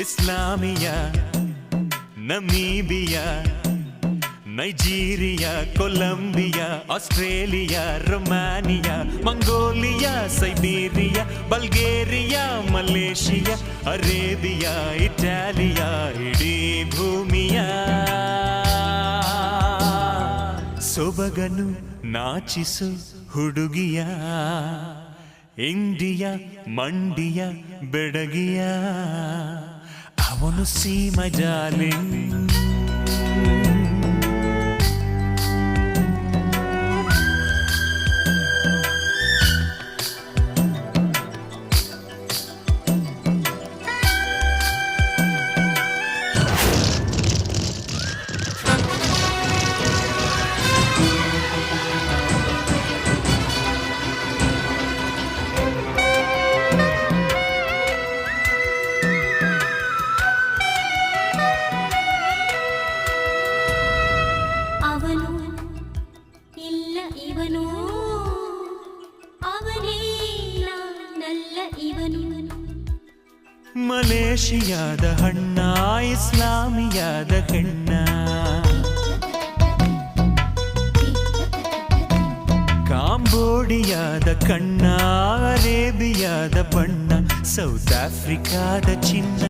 Islamia, Namibia, Nigeria, Colombia, Australia, Romania, Mongolia, Siberia, Bulgaria, Malaysia, Arabia, Italia, ಇಡೀ ಭೂಮಿಯ ಸೊಬಗನು ನಾಚಿಸು ಹುಡುಗಿಯ, India ಮಂಡಿಯ ಬೆಡಗಿಯ, ಅವನು ಸೀಮ ಡಾರ್ಲಿಂಗ್. ಅವನು ಇಲ್ಲ ಇವನು, ಅವನೇ ನಾನಲ್ಲ ಇವನು. ಮಲೇಷಿಯಾದ ಹಣ್ಣ, ಇಸ್ಲಾಮಿಯಾದ ಹೆಣ್ಣ, ಕಾಂಬೋಡಿಯಾದ ಕಣ್ಣ, ಅರೇಬಿಯಾದ ಬಣ್ಣ, ಸೌತ್ ಆಫ್ರಿಕಾದ ಚಿನ್ನ.